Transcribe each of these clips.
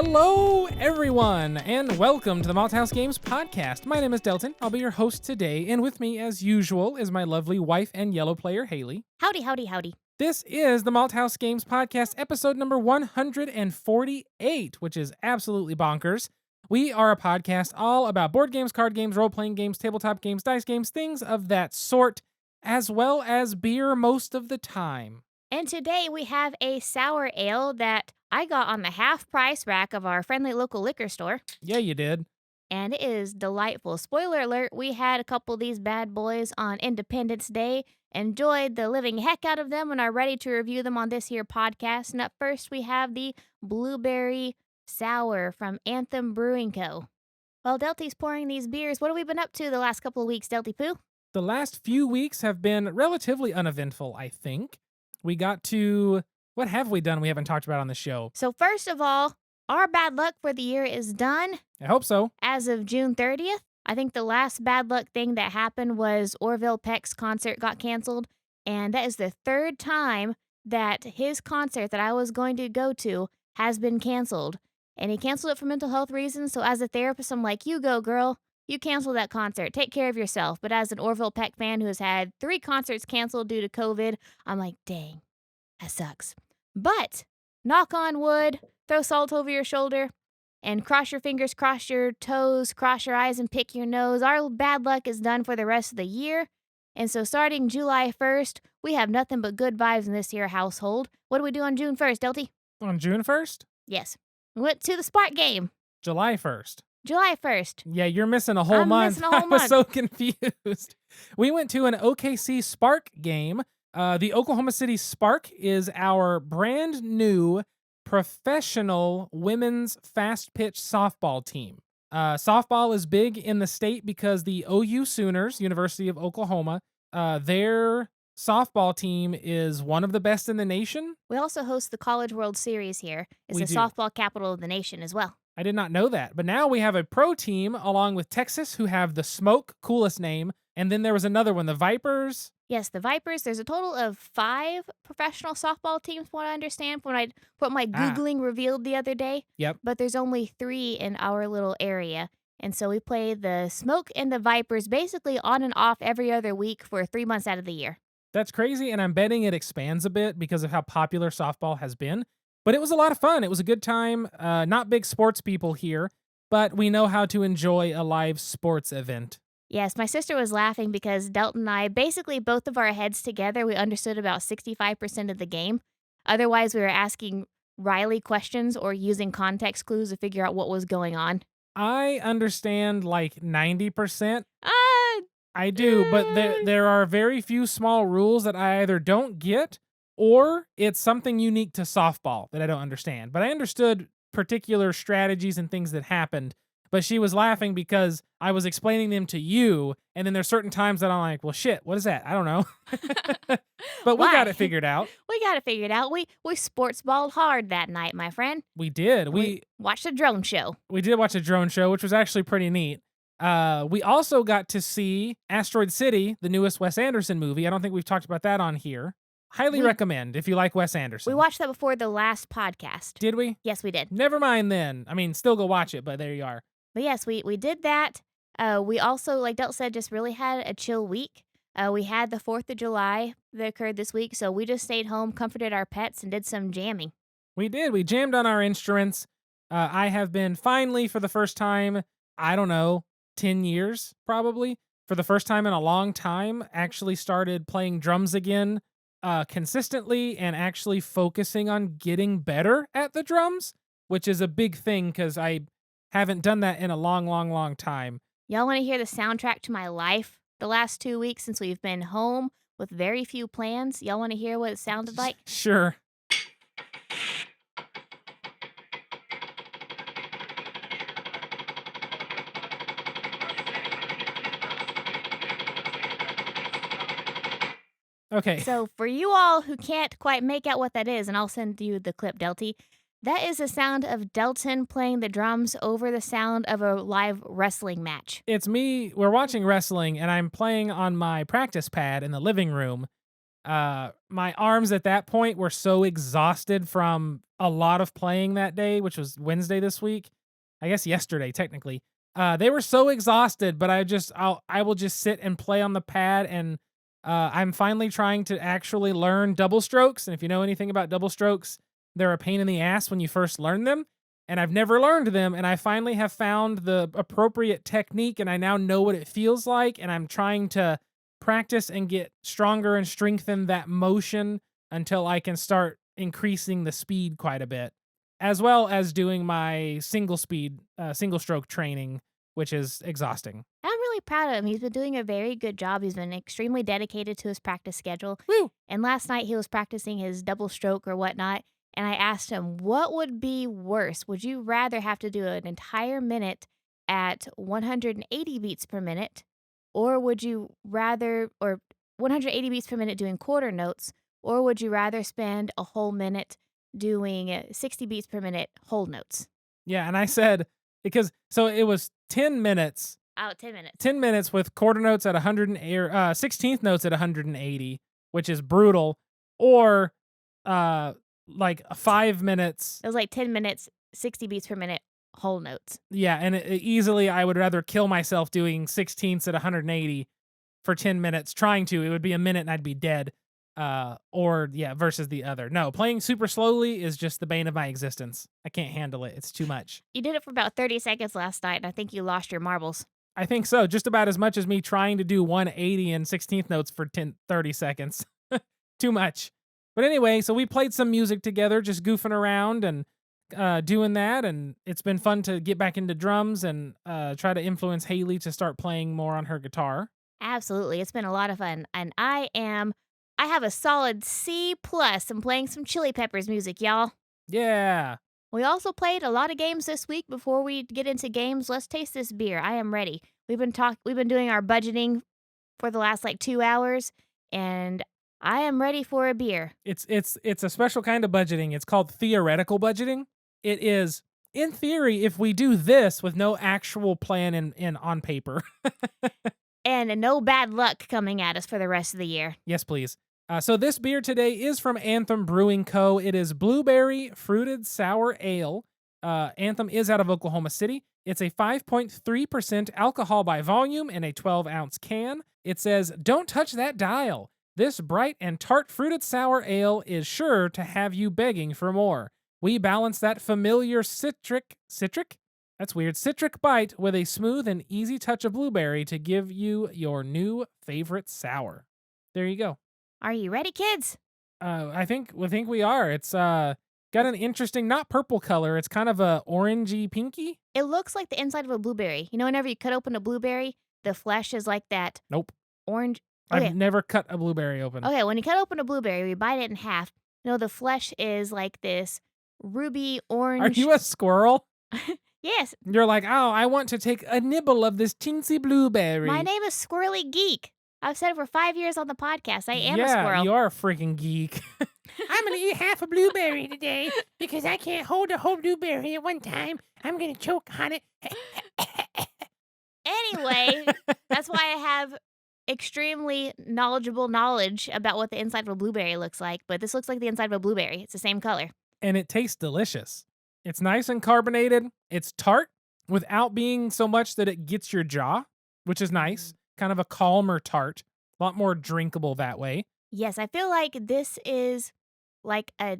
Hello, everyone, and welcome to the Malthaus Games podcast. My name is Delton. I'll be your host today, and with me, as usual, is my lovely wife and yellow player, Haley. Howdy, howdy, howdy. This is the Malthaus Games podcast, episode number 148, which is absolutely bonkers. We are a podcast all about board games, card games, role-playing games, tabletop games, dice games, things of that sort, as well as beer most of the time. And today we have a sour ale that I got on the half-price rack of our friendly local liquor store. Yeah, you did. And it is delightful. Spoiler alert, we had a couple of these bad boys on Independence Day, enjoyed the living heck out of them, and are ready to review them on this here podcast. And up first, we have the Blueberry Sour from Anthem Brewing Co. While Delty's pouring these beers, what have we been up to the last couple of weeks, Delty Poo? The last few weeks have been relatively uneventful, I think. We got to... What have we done we haven't talked about on the show? So first of all, our bad luck for the year is done. I hope so. As of June 30th, I think the last bad luck thing that happened was Orville Peck's concert got canceled. And that is the third time that his concert that I was going to go to has been canceled. And he canceled it for mental health reasons. So as a therapist, I'm like, you go, girl. You cancel that concert. Take care of yourself. But as an Orville Peck fan who has had 3 concerts canceled due to COVID, I'm like, dang, that sucks. But knock on wood, throw salt over your shoulder, and cross your fingers, cross your toes, cross your eyes, and pick your nose. Our bad luck is done for the rest of the year. And so starting July 1st, we have nothing but good vibes in this here household. What do we do on June 1st, Delty? On June 1st? Yes. We went to the Spark game. July 1st. July 1st. Yeah, you're missing a whole month. Missing a whole I was month. so confused. We went to an OKC Spark game. The Oklahoma City Spark is our brand new professional women's fast pitch softball team. Softball is big in the state because the OU Sooners, University of Oklahoma, their softball team is one of the best in the nation. We also host the College World Series here. It's We the do. softball capital of the nation as well. I did not know that. But now we have a pro team along with Texas who have the Smoke, coolest name. And then there was another one, the Vipers. Yes, the Vipers. There's a total of 5 professional softball teams, from what I understand, from what my Googling revealed the other day. Yep. But there's only 3 in our little area. And so we play the Smoke and the Vipers basically on and off every other week for 3 months out of the year. That's crazy, and I'm betting it expands a bit because of how popular softball has been. But it was a lot of fun. It was a good time. Not big sports people here, but we know how to enjoy a live sports event. Yes, my sister was laughing because Delton and I, basically both of our heads together, we understood about 65% of the game. Otherwise, we were asking Riley questions or using context clues to figure out what was going on. I understand like 90%. I do, but there are very few small rules that I either don't get or it's something unique to softball that I don't understand. But I understood particular strategies and things that happened. But she was laughing because I was explaining them to you, and then there's certain times that I'm like, well, shit, what is that? I don't know. But we got it figured out. We got it figured out. We sports balled hard that night, my friend. We did. We watched a drone show. We did watch a drone show, which was actually pretty neat. We also got to see Asteroid City, the newest Wes Anderson movie. I don't think we've talked about that on here. Highly recommend if you like Wes Anderson. We watched that before the last podcast. Did we? Yes, we did. Never mind then. I mean, still go watch it, but there you are. But yes, we did that. We also, like Del said, just really had a chill week. We had the 4th of July that occurred this week, so we just stayed home, comforted our pets, and did some jamming. We did. We jammed on our instruments. I have been finally, for the first time, I don't know, 10 years probably, for the first time in a long time, actually started playing drums again consistently and actually focusing on getting better at the drums, which is a big thing because I haven't done that in a long time. Y'all want to hear the soundtrack to my life the last 2 weeks since we've been home with very few plans? Y'all want to hear what it sounded like? Sure. Okay. So for you all who can't quite make out what that is, and I'll send you the clip, Delty, that is the sound of Delton playing the drums over the sound of a live wrestling match. It's me. We're watching wrestling, and I'm playing on my practice pad in the living room. My arms at that point were so exhausted from a lot of playing that day, which was Wednesday this week. I guess yesterday, technically. They were so exhausted, but I will just sit and play on the pad, and I'm finally trying to actually learn double strokes. And if you know anything about double strokes, they're a pain in the ass when you first learn them. And I've never learned them, and I finally have found the appropriate technique, and I now know what it feels like, and I'm trying to practice and get stronger and strengthen that motion until I can start increasing the speed quite a bit, as well as doing my single stroke training, which is exhausting. I'm really proud of him. He's been doing a very good job. He's been extremely dedicated to his practice schedule. Woo! And last night he was practicing his double stroke or whatnot. And I asked him, what would be worse? Would you rather have to do an entire minute at 180 beats per minute? Or would you rather, or 180 beats per minute doing quarter notes? Or would you rather spend a whole minute doing 60 beats per minute whole notes? Yeah, and I said, so it was 10 minutes. Oh, 10 minutes. 10 minutes with quarter notes at 180, 16th notes at 180, which is brutal, or like 5 minutes. It was like 10 minutes, 60 beats per minute, whole notes. Yeah, and easily I would rather kill myself doing 16ths at 180 for 10 minutes. Trying to, it would be a minute and I'd be dead. Versus the other. No, playing super slowly is just the bane of my existence. I can't handle it. It's too much. You did it for about 30 seconds last night, and I think you lost your marbles. I think so. Just about as much as me trying to do 180 and 16th notes for 30 seconds. Too much. But anyway, so we played some music together, just goofing around and doing that. And it's been fun to get back into drums and try to influence Haley to start playing more on her guitar. Absolutely. It's been a lot of fun. And I have a solid C+. I'm playing some Chili Peppers music, y'all. Yeah. We also played a lot of games this week. Before we get into games, let's taste this beer. I am ready. We've been doing our budgeting for the last 2 hours, and I am ready for a beer. It's a special kind of budgeting. It's called theoretical budgeting. It is, in theory, if we do this with no actual plan in on paper. And no bad luck coming at us for the rest of the year. Yes, please. So this beer today is from Anthem Brewing Co. It is Blueberry Fruited Sour Ale. Anthem is out of Oklahoma City. It's a 5.3% alcohol by volume in a 12-ounce can. It says, "Don't touch that dial. This bright and tart fruited sour ale is sure to have you begging for more. We balance that familiar citric? That's weird. Citric bite with a smooth and easy touch of blueberry to give you your new favorite sour." There you go. Are you ready, kids? I think we are. It's got an interesting, not purple color. It's kind of a orangey pinky. It looks like the inside of a blueberry. You know, whenever you cut open a blueberry, the flesh is like that. Nope. Orange. Okay. I've never cut a blueberry open. Okay, when you cut open a blueberry, we bite it in half. You know, the flesh is like this ruby orange. Are you a squirrel? Yes. You're like, oh, I want to take a nibble of this teensy blueberry. My name is Squirrely Geek. I've said it for 5 years on the podcast. I am a squirrel. Yeah, you are a freaking geek. I'm going to eat half a blueberry today because I can't hold a whole blueberry at one time. I'm going to choke on it. Anyway, that's why I have extremely knowledgeable knowledge about what the inside of a blueberry looks like. But this looks like the inside of a blueberry. It's the same color. And it tastes delicious. It's nice and carbonated. It's tart without being so much that it gets your jaw, which is nice. Kind of a calmer tart. A lot more drinkable that way. Yes, I feel like this is like a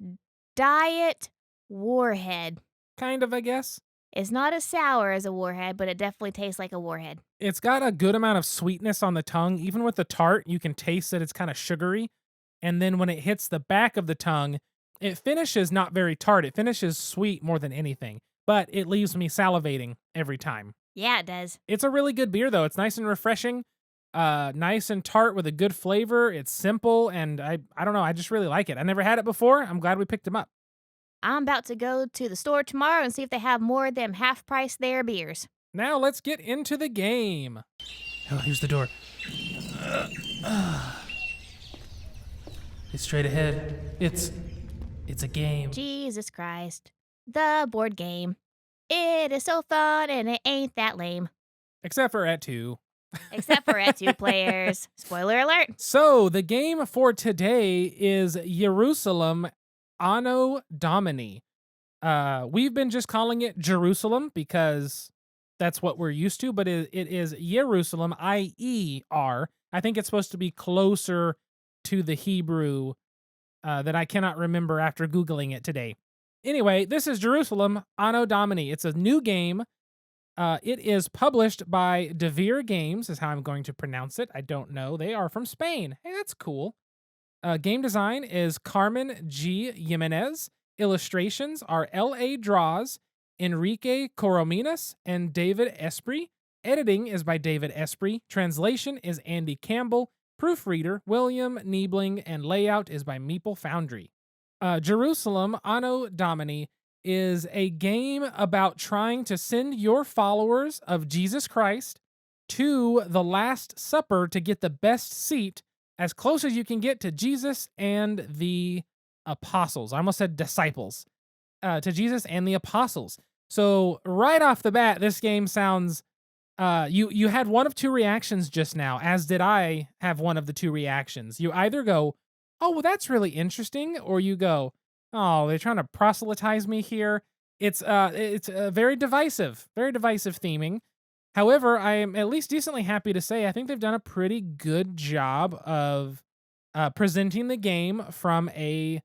diet warhead. Kind of, I guess. It's not as sour as a warhead, but it definitely tastes like a warhead. It's got a good amount of sweetness on the tongue. Even with the tart, you can taste that it's kind of sugary. And then when it hits the back of the tongue, it finishes not very tart. It finishes sweet more than anything. But it leaves me salivating every time. Yeah, it does. It's a really good beer, though. It's nice and refreshing. Nice and tart with a good flavor. It's simple, and I don't know. I just really like it. I never had it before. I'm glad we picked them up. I'm about to go to the store tomorrow and see if they have more of them half-price there beers. Now let's get into the game. Oh, here's the door. It's straight ahead. It's a game. Jesus Christ. The board game. It is so fun and it ain't that lame. Except for at 2. Except for at 2 players. Spoiler alert. So the game for today is Ierusalem Anno Domini. We've been just calling it Jerusalem because that's what we're used to, but it is Ierusalem, I-E-R. I think it's supposed to be closer to the Hebrew that I cannot remember after Googling it today. Anyway, this is Jerusalem Anno Domini. It's a new game. It is published by Devere Games, is how I'm going to pronounce it. I don't know. They are from Spain. Hey, that's cool. Game design is Carmen G. Jimenez. Illustrations are L.A. Draws, Enrique Corominas, and David Esprit. Editing is by David Esprit. Translation is Andy Campbell. Proofreader, William Niebling, and layout is by Meeple Foundry. Jerusalem Anno Domini is a game about trying to send your followers of Jesus Christ to the Last Supper to get the best seat as close as you can get to Jesus and the apostles. I almost said disciples. To Jesus and the apostles. So right off the bat, this game sounds. You had one of two reactions just now, as did I have one of the two reactions. You either go, "Oh, well, that's really interesting," or you go, "Oh, they're trying to proselytize me here." It's very divisive theming. However, I am at least decently happy to say I think they've done a pretty good job of presenting the game from a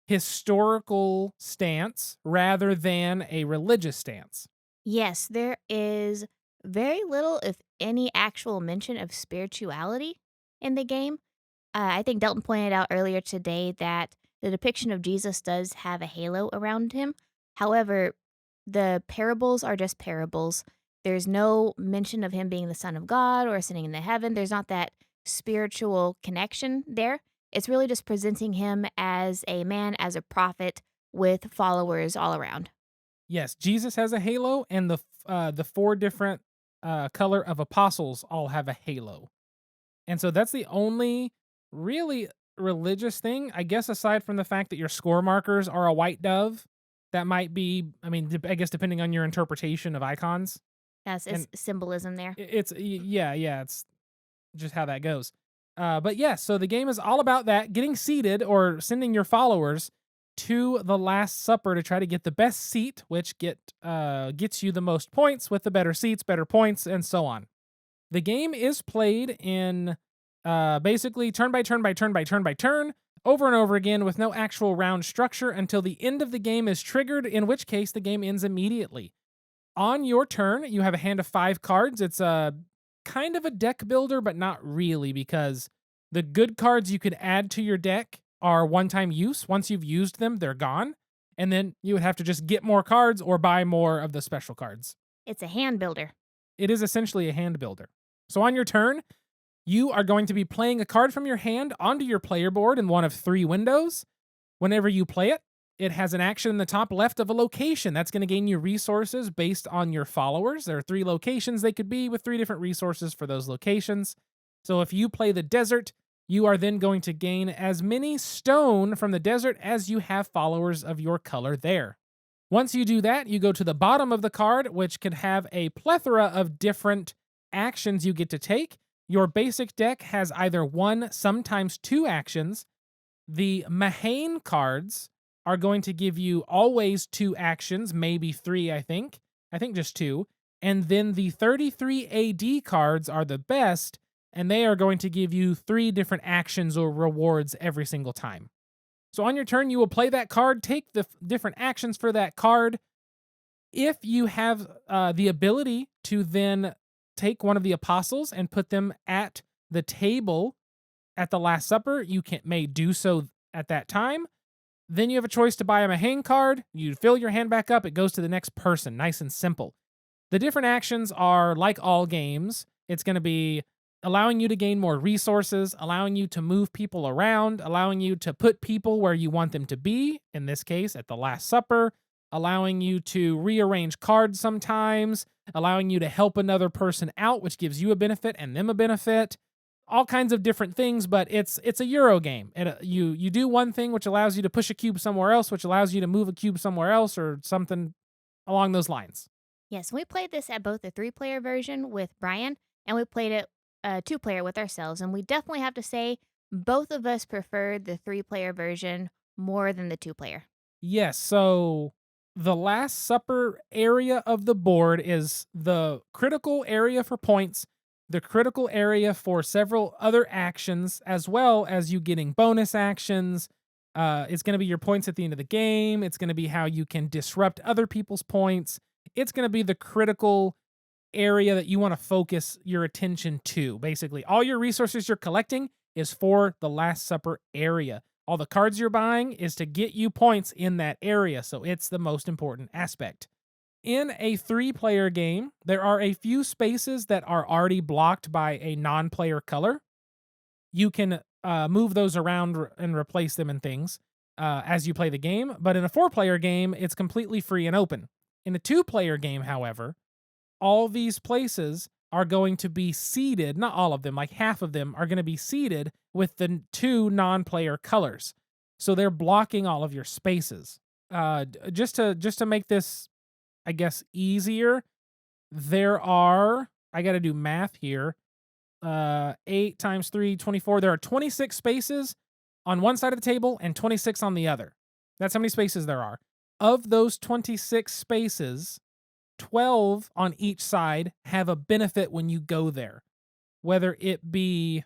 historical stance rather than a religious stance. Yes, there is very little, if any, actual mention of spirituality in the game. I think Delton pointed out earlier today that the depiction of Jesus does have a halo around him. However, the parables are just parables. There's no mention of him being the Son of God or ascending into heaven. There's not that spiritual connection there. It's really just presenting him as a man, as a prophet with followers all around. Yes, Jesus has a halo, and the four different color of apostles all have a halo, and so that's the only really religious thing, I guess, aside from the fact that your score markers are a white dove. That might be, I mean, I guess depending on your interpretation of icons, Yes, it's and symbolism there. yeah, it's just how that goes. But yeah, so the game is all about that, getting seated or sending your followers to the Last Supper to try to get the best seat, which gets you the most points with the better seats, better points, and so on. The game is played in basically turn by turn by turn by turn by turn, over and over again with no actual round structure until the end of the game is triggered, in which case the game ends immediately. On your turn, you have a hand of 5 cards. It's a kind of a deck builder, but not really, because the good cards you could add to your deck are one-time use. Once you've used them, they're gone. And then you would have to just get more cards or buy more of the special cards. It's a hand builder. It is essentially a hand builder. So on your turn, you are going to be playing a card from your hand onto your player board in one of 3 windows. Whenever you play it, it has an action in the top left of a location. That's going to gain you resources based on your followers. There are 3 locations they could be with 3 different resources for those locations. So if you play the desert, you are then going to gain as many stone from the desert as you have followers of your color there. Once you do that, you go to the bottom of the card, which can have a plethora of different actions you get to take. Your basic deck has either 1, sometimes 2 actions. The Mahane cards are going to give you always 2 actions, maybe 3, I think. I think just 2. And then the 33 AD cards are the best, and they are going to give you 3 different actions or rewards every single time. So on your turn, you will play that card, take the different actions for that card. If you have the ability to then take one of the apostles and put them at the table at the Last Supper, you may do so at that time. Then you have a choice to buy a Mahane card. You fill your hand back up. It goes to the next person. Nice and simple. The different actions are like all games. It's going to be allowing you to gain more resources, allowing you to move people around, allowing you to put people where you want them to be, in this case, at the Last Supper, allowing you to rearrange cards sometimes, allowing you to help another person out, which gives you a benefit and them a benefit. All kinds of different things, but it's a Euro game. You do one thing which allows you to push a cube somewhere else, which allows you to move a cube somewhere else, or something along those lines. Yes, we played this at both the 3-player version with Brian and we played it 2-player with ourselves, and we definitely have to say both of us preferred the 3-player version more than the 2-player. Yes, so the Last Supper area of the board is the critical area for points, the critical area for several other actions, as well as you getting bonus actions. It's going to be your points at the end of the game. It's going to be how you can disrupt other people's points. It's going to be the critical area that you want to focus your attention to. Basically, all your resources you're collecting is for the Last Supper area. All the cards you're buying is to get you points in that area, so it's the most important aspect. In a 3-player game, there are a few spaces that are already blocked by a non-player color. You can move those around and replace them and things as you play the game, but in a 4-player game, it's completely free and open. In a 2-player game, however, all these places are going to be seeded, not all of them, like half of them are going to be seeded with the 2 non-player colors. So they're blocking all of your spaces. Just to make this, I guess, easier, there are, I got to do math here. 8 times 3, 24. There are 26 spaces on one side of the table and 26 on the other. That's how many spaces there are. Of those 26 spaces, 12 on each side have a benefit when you go there, whether it be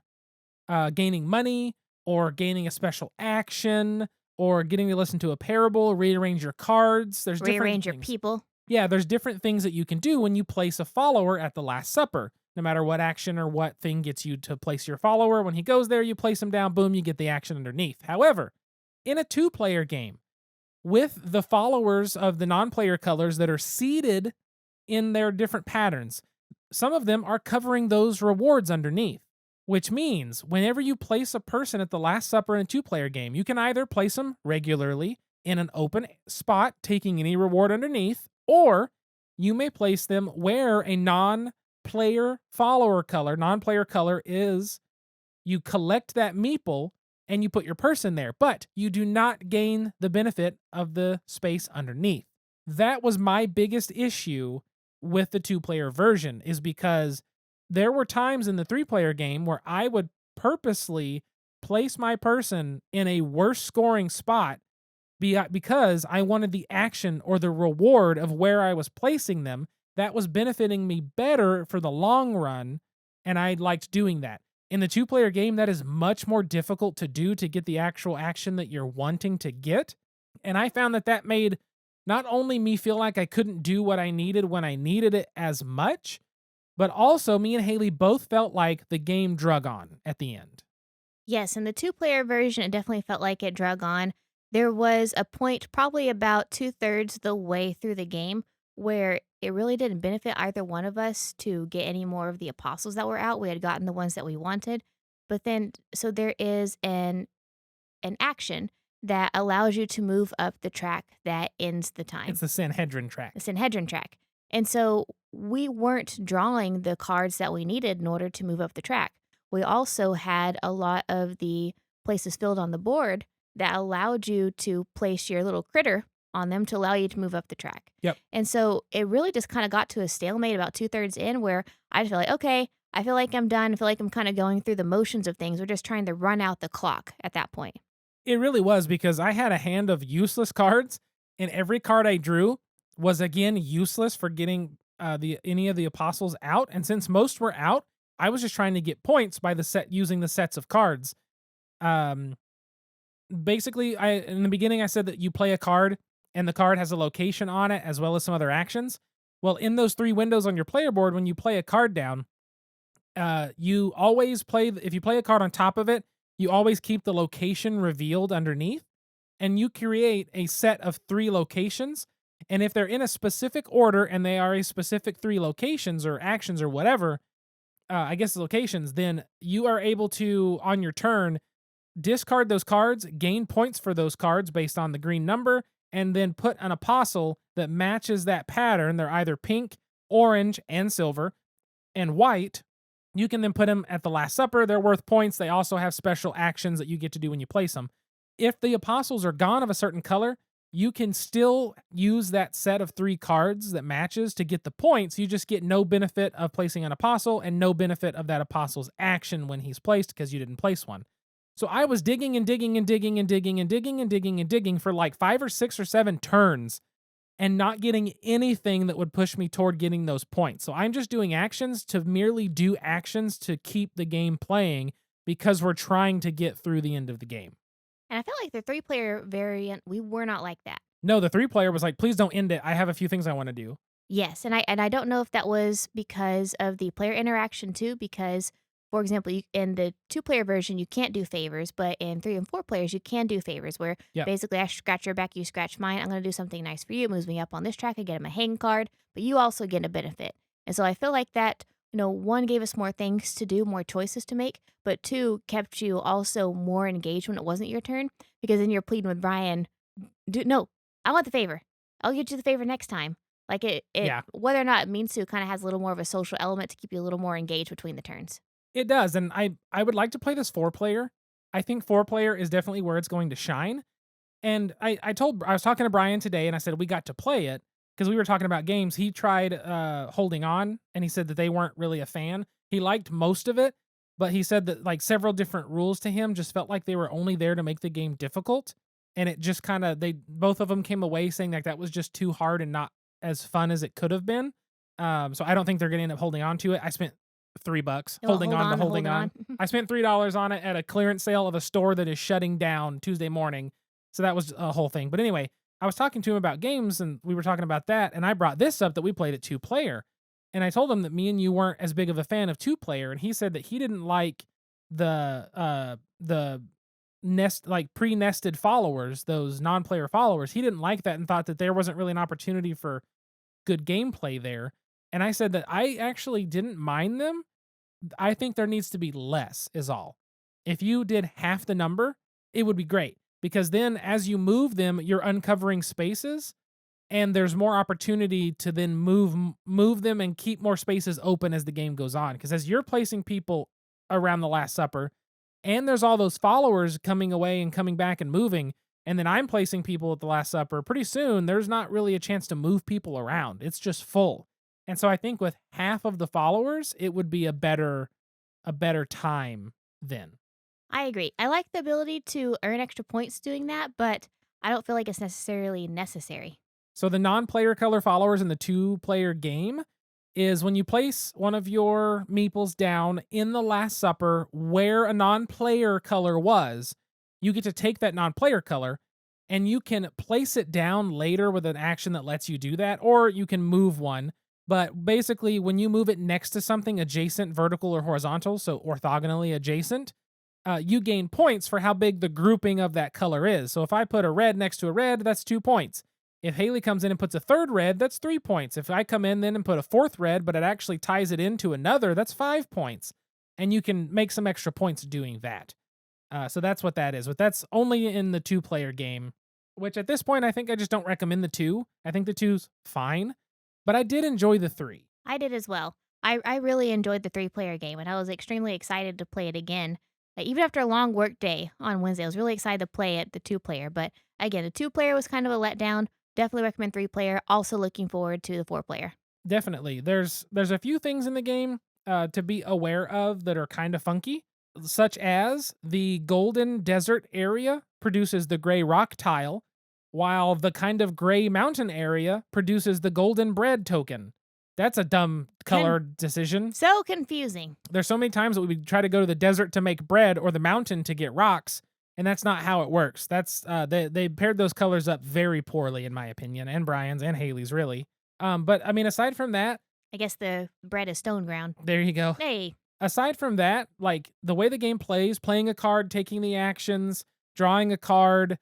gaining money or gaining a special action or getting to listen to a parable, rearrange your cards. There's Rearrange your different things. people. Yeah, there's different things that you can do when you place a follower at the Last Supper. No matter what action or what thing gets you to place your follower, when he goes there, you place him down, boom, you get the action underneath. However, in a 2-player game, with the followers of the non-player colors that are seeded in their different patterns, some of them are covering those rewards underneath, which means whenever you place a person at the Last Supper in a 2-player game, you can either place them regularly in an open spot, taking any reward underneath, or you may place them where a non-player color is, you collect that meeple and you put your person there, but you do not gain the benefit of the space underneath. That was my biggest issue with the 2-player version, is because there were times in the 3-player game where I would purposely place my person in a worse scoring spot because I wanted the action or the reward of where I was placing them that was benefiting me better for the long run, and I liked doing that. In the 2-player game, that is much more difficult to do to get the actual action that you're wanting to get, and I found that made not only me feel like I couldn't do what I needed when I needed it as much, but also me and Haley both felt like the game drug on at the end. Yes, in the 2-player version, it definitely felt like it drug on. There was a point probably about 2/3 the way through the game where it really didn't benefit either one of us to get any more of the apostles that were out. We had gotten the ones that we wanted. But then, so there is an action that allows you to move up the track that ends the time. It's the Sanhedrin track. The Sanhedrin track. And so we weren't drawing the cards that we needed in order to move up the track. We also had a lot of the places filled on the board that allowed you to place your little critter on them to allow you to move up the track. Yep. And so it really just kind of got to a stalemate about 2/3 in where I just feel like, okay, I feel like I'm done. I feel like I'm kind of going through the motions of things. We're just trying to run out the clock at that point. It really was, because I had a hand of useless cards, and every card I drew was again useless for getting any of the apostles out. And since most were out, I was just trying to get points by using the sets of cards. Basically, in the beginning I said that you play a card and the card has a location on it as well as some other actions. Well, in those 3 windows on your player board, when you play a card down, you always if you play a card on top of it, you always keep the location revealed underneath, and you create a set of 3 locations. And if they're in a specific order and they are a specific 3 locations or actions or whatever, I guess locations, then you are able to, on your turn, discard those cards, gain points for those cards based on the green number, and then put an apostle that matches that pattern. They're either pink, orange, and silver, and white. You can then put them at the Last Supper. They're worth points. They also have special actions that you get to do when you place them. If the apostles are gone of a certain color, you can still use that set of 3 cards that matches to get the points. You just get no benefit of placing an apostle and no benefit of that apostle's action when he's placed because you didn't place one. So I was digging and digging and digging and digging and digging and digging and digging for like 5 or 6 or 7 turns and not getting anything that would push me toward getting those points. So I'm just doing actions to merely do actions to keep the game playing because we're trying to get through the end of the game. And I felt like the 3-player variant, we were not like that. No, the 3-player was like, please don't end it. I have a few things I want to do. Yes, and I don't know if that was because of the player interaction too, because, for example, in the 2-player version, you can't do favors, but in 3 and 4 players, you can do favors where basically I scratch your back, you scratch mine. I'm going to do something nice for you. It moves me up on this track. I get him a hang card, but you also get a benefit. And so I feel like that, 1 gave us more things to do, more choices to make, but 2 kept you also more engaged when it wasn't your turn, because then you're pleading with Brian, no, I want the favor. I'll get you the favor next time. Like whether or not it means to, kind of has a little more of a social element to keep you a little more engaged between the turns. It does, and I would like to play this 4-player. I think 4-player is definitely where it's going to shine. And I was talking to Brian today, and I said we got to play it because we were talking about games. He tried Holding On, and he said that they weren't really a fan. He liked most of it, but he said that like several different rules to him just felt like they were only there to make the game difficult. And it just kind of both of them came away saying like that was just too hard and not as fun as it could have been. So I don't think they're going to end up holding on to it. I spent $3 holding on. I spent $3 on it at a clearance sale of a store that is shutting down Tuesday morning. So that was a whole thing. But anyway, I was talking to him about games and we were talking about that. And I brought this up that we played at 2-player. And I told him that me and you weren't as big of a fan of 2-player. And he said that he didn't like the pre-nested followers, those non-player followers. He didn't like that and thought that there wasn't really an opportunity for good gameplay there. And I said that I actually didn't mind them. I think there needs to be less is all. If you did half the number, it would be great because then as you move them, you're uncovering spaces and there's more opportunity to then move them and keep more spaces open as the game goes on. Because as you're placing people around the Last Supper, and there's all those followers coming away and coming back and moving, and then I'm placing people at the Last Supper, pretty soon there's not really a chance to move people around. It's just full. And so I think with half of the followers, it would be a better time then. I agree. I like the ability to earn extra points doing that, but I don't feel like it's necessarily necessary. So the non-player color followers in the 2-player game is when you place one of your meeples down in the Last Supper where a non-player color was, you get to take that non-player color and you can place it down later with an action that lets you do that, or you can move one. But basically, when you move it next to something adjacent, vertical or horizontal, so orthogonally adjacent, you gain points for how big the grouping of that color is. So if I put a red next to a red, that's 2 points. If Haley comes in and puts a third red, that's 3 points. If I come in then and put a fourth red, but it actually ties it into another, that's 5 points. And you can make some extra points doing that. So that's what that is. But that's only in the 2-player game, which at this point, I think I just don't recommend the 2. I think the 2's fine. But I did enjoy the 3. I did as well. I really enjoyed the 3-player game, and I was extremely excited to play it again. Even after a long work day on Wednesday, I was really excited to play it, the 2-player. But again, the 2-player was kind of a letdown. Definitely recommend 3-player. Also looking forward to the 4-player. Definitely. There's a few things in the game to be aware of that are kind of funky, such as the golden desert area produces the gray rock tile, while the kind of gray mountain area produces the golden bread token. That's a dumb color decision. So confusing. There's so many times that we would try to go to the desert to make bread or the mountain to get rocks, and that's not how it works. That's they paired those colors up very poorly, in my opinion, and Brian's and Haley's, really. But I mean, aside from that, I guess the bread is stone ground. There you go. Hey. Aside from that, like the way the game plays, playing a card, taking the actions, drawing a card,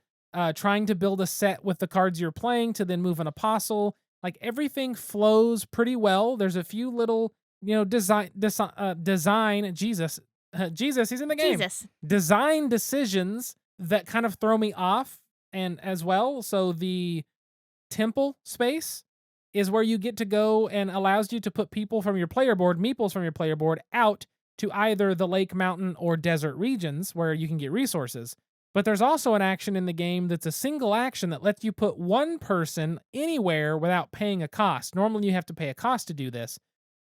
trying to build a set with the cards you're playing to then move an apostle, like everything flows pretty well. There's a few little, design, Jesus, he's in the game. Design decisions that kind of throw me off and as well. So the temple space is where you get to go and allows you to put people from your player board, meeples from your player board, out to either the lake, mountain, or desert regions where you can get resources. But there's also an action in the game that's a single action that lets you put one person anywhere without paying a cost. Normally, you have to pay a cost to do this.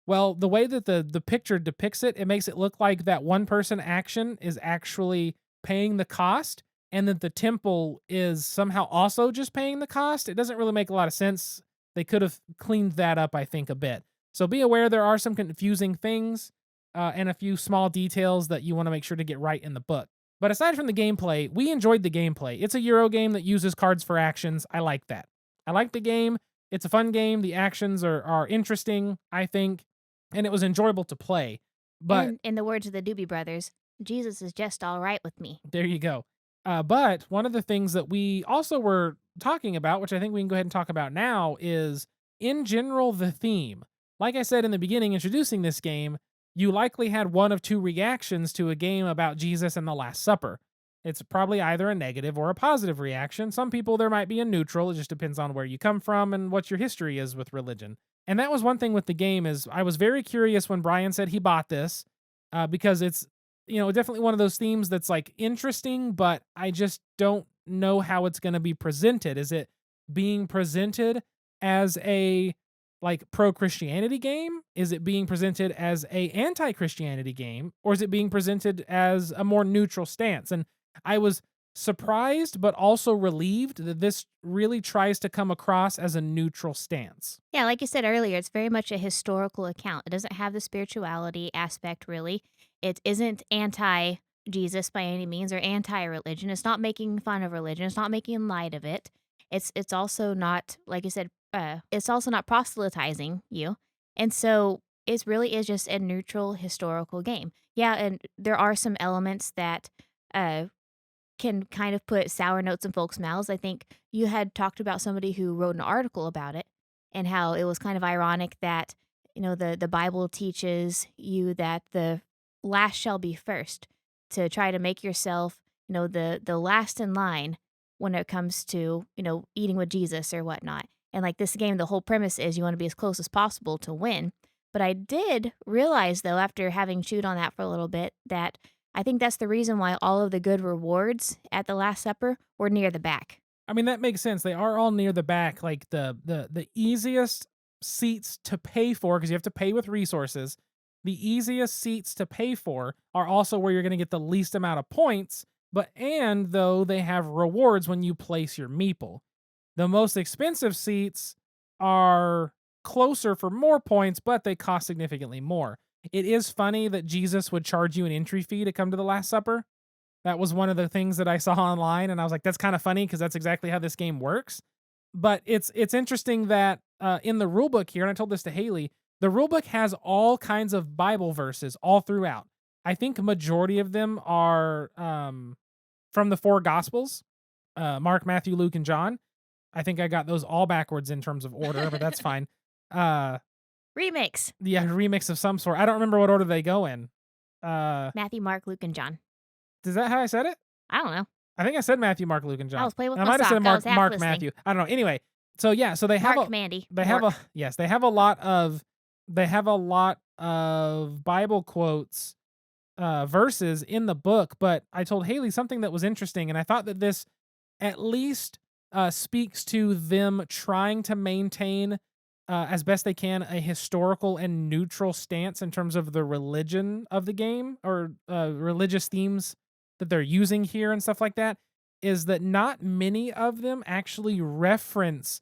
Well, the way that the picture depicts it, it makes it look like that one person action is actually paying the cost, and that the temple is somehow also just paying the cost. It doesn't really make a lot of sense. They could have cleaned that up, I think, a bit. So be aware there are some confusing things and a few small details that you want to make sure to get right in the book. But aside from the gameplay, we enjoyed the gameplay. It's a Euro game that uses cards for actions. I like that. I like the game. It's a fun game. The actions are interesting, I think, and it was enjoyable to play. But And in the words of the Doobie Brothers, Jesus is just all right with me. there you go. But one of the things that we also were talking about, which I think we can go ahead and talk about now, is in general the theme. Like I said in the beginning, introducing this game, you likely had one of two reactions to a game about Jesus and the Last Supper. It's probably either a negative or a positive reaction. Some people, there might be a neutral. It just depends on where you come from and what your history is with religion. And that was one thing with the game is I was very curious when Brian said he bought this because it's definitely one of those themes that's like interesting, but I just don't know how it's going to be presented. Is it being presented as a like pro-Christianity game? Is it being presented as a anti-Christianity game? Or is it being presented as a more neutral stance? And I was surprised, but also relieved that this really tries to come across as a neutral stance. Yeah, like you said earlier, it's very much a historical account. It doesn't have the spirituality aspect, really. It isn't anti Jesus by any means or anti religion. It's not making fun of religion. It's not making light of it. It's also not, like you said, it's also not proselytizing you. And so it really is just a neutral historical game. Yeah, and there are some elements that uh can kind of put sour notes in folks' mouths. I think you had talked about somebody who wrote an article about it and how it was kind of ironic that, the Bible teaches you that the last shall be first, to try to make yourself, the last in line when it comes to, eating with Jesus or whatnot. And like this game, the whole premise is you want to be as close as possible to win. But I did realize though, after having chewed on that for a little bit, that I think that's the reason why all of the good rewards at the Last Supper were near the back. I mean, that makes sense. They are all near the back, like the easiest seats to pay for because you have to pay with resources. The easiest seats to pay for are also where you're going to get the least amount of points, and though they have rewards when you place your meeple. The most expensive seats are closer for more points, but they cost significantly more. It is funny that Jesus would charge you an entry fee to come to the Last Supper. That was one of the things that I saw online, and I was like, that's kind of funny because that's exactly how this game works. But it's interesting that in the rulebook here, and I told this to Haley, the rulebook has all kinds of Bible verses all throughout. I think a majority of them are from the four Gospels, Mark, Matthew, Luke, and John. I think I got those all backwards in terms of order, but that's fine. Remix. Yeah, remix of some sort. I don't remember what order they go in. Matthew, Mark, Luke, and John. Is that how I said it? I don't know. I think I said Matthew, Mark, Luke, and John. I was playing with I my might have sock. said I was half Mark, listening. Matthew. I don't know. Anyway, so yeah, so they have Mark, a Mandy. they have Mark. they have a lot of Bible quotes verses in the book, but I told Haley something that was interesting, and I thought that this at least speaks to them trying to maintain as best they can a historical and neutral stance in terms of the religion of the game or religious themes that they're using here and stuff like that, is that not many of them actually reference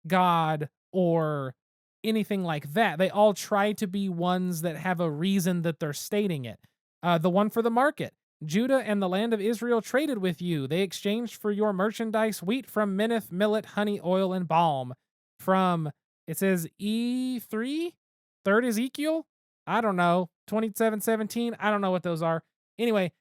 God or anything like that. They all try to be ones that have a reason that they're stating it. The one for the market. Judah and the land of Israel traded with you. They exchanged for your merchandise wheat from Minnith, millet, honey, oil, and balm. From, it says E3, third Ezekiel? I don't know. 27:17. I don't know what those are. Anyway,